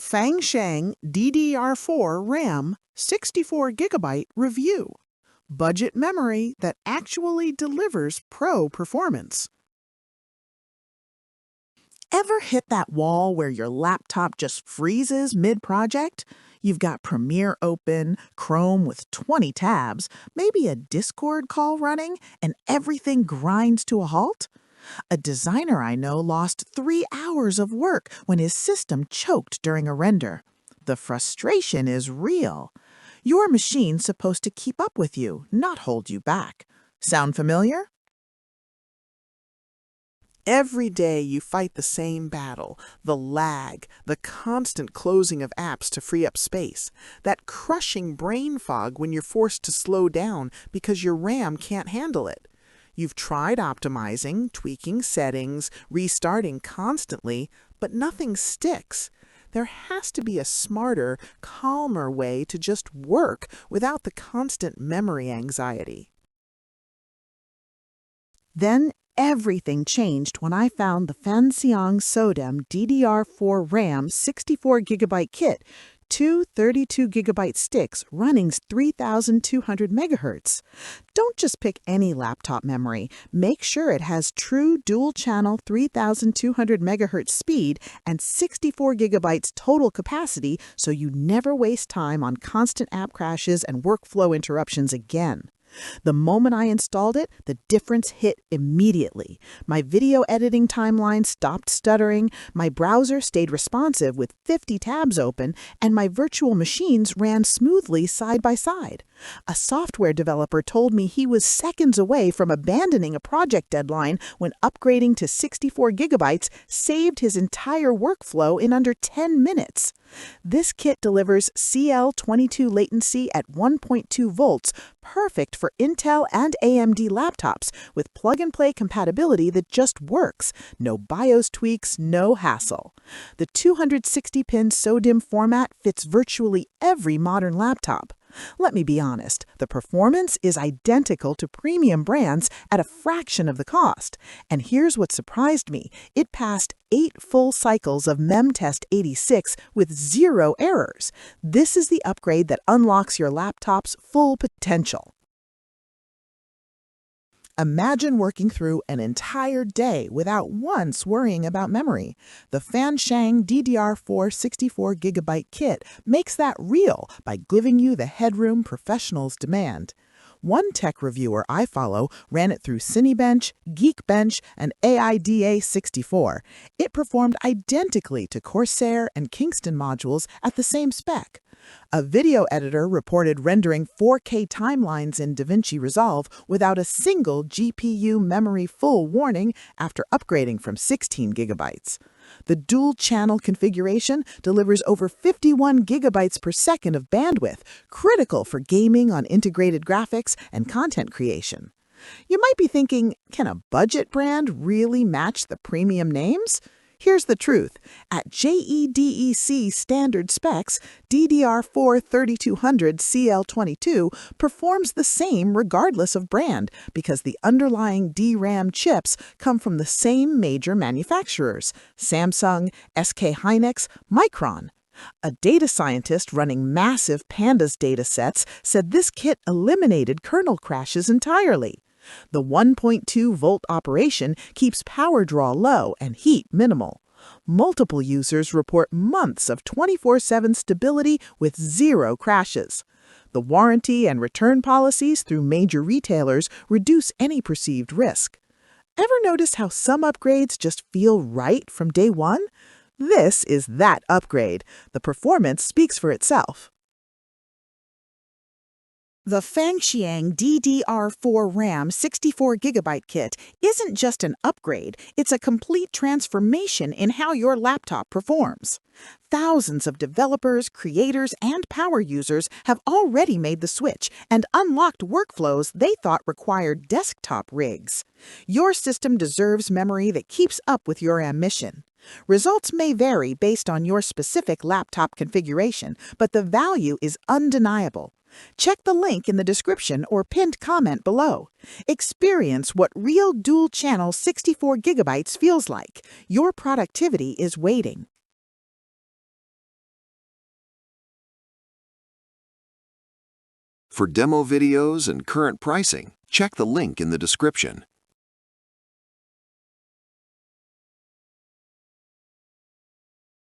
Fanxiang DDR4 RAM 64GB review. Budget memory that actually delivers pro performance. Ever hit that wall where your laptop just freezes mid-project? You've got Premiere open, Chrome with 20 tabs, maybe a Discord call running, and everything grinds to a halt? A designer I know lost 3 hours of work when his system choked during a render. The frustration is real. Your machine's supposed to keep up with you, not hold you back. Sound familiar? Every day you fight the same battle, the lag, the constant closing of apps to free up space, that crushing brain fog when you're forced to slow down because your RAM can't handle it. You've tried optimizing, tweaking settings, restarting constantly, but nothing sticks. There has to be a smarter, calmer way to just work without the constant memory anxiety. Then everything changed when I found the Fanxiang DDR4 RAM 64GB kit, two 32GB sticks running 3200 MHz. Don't just pick any laptop memory. Make sure it has true dual-channel 3200 MHz speed and 64GB total capacity so you never waste time on constant app crashes and workflow interruptions again. The moment I installed it, the difference hit immediately. My video editing timeline stopped stuttering, my browser stayed responsive with 50 tabs open, and my virtual machines ran smoothly side by side. A software developer told me he was seconds away from abandoning a project deadline when upgrading to 64GB saved his entire workflow in under 10 minutes. This kit delivers CL22 latency at 1.2 volts, perfect for Intel and AMD laptops with plug-and-play compatibility that just works. No BIOS tweaks, no hassle. The 260-pin SODIMM format fits virtually every modern laptop. Let me be honest, the performance is identical to premium brands at a fraction of the cost. And here's what surprised me. It passed 8 full cycles of MEMTest 86 with 0 errors. This is the upgrade that unlocks your laptop's full potential. Imagine working through an entire day without once worrying about memory. The Fanxiang DDR4 64GB kit makes that real by giving you the headroom professionals demand. One tech reviewer I follow ran it through Cinebench, Geekbench, and AIDA64. It performed identically to Corsair and Kingston modules at the same spec. A video editor reported rendering 4K timelines in DaVinci Resolve without a single GPU memory full warning after upgrading from 16GB. The dual-channel configuration delivers over 51 GB per second of bandwidth, critical for gaming on integrated graphics and content creation. You might be thinking, can a budget brand really match the premium names? Here's the truth. At JEDEC standard specs, DDR4 3200 CL22 performs the same regardless of brand because the underlying DRAM chips come from the same major manufacturers: Samsung, SK Hynix, Micron. A data scientist running massive Pandas datasets said this kit eliminated kernel crashes entirely. The 1.2-volt operation keeps power draw low and heat minimal. Multiple users report months of 24/7 stability with 0 crashes. The warranty and return policies through major retailers reduce any perceived risk. Ever notice how some upgrades just feel right from day one? This is that upgrade. The performance speaks for itself. The Fanxiang DDR4 RAM 64GB kit isn't just an upgrade, it's a complete transformation in how your laptop performs. Thousands of developers, creators, and power users have already made the switch and unlocked workflows they thought required desktop rigs. Your system deserves memory that keeps up with your ambition. Results may vary based on your specific laptop configuration, but the value is undeniable. Check the link in the description or pinned comment below. Experience what real dual-channel 64GB feels like. Your productivity is waiting. For demo videos and current pricing, check the link in the description.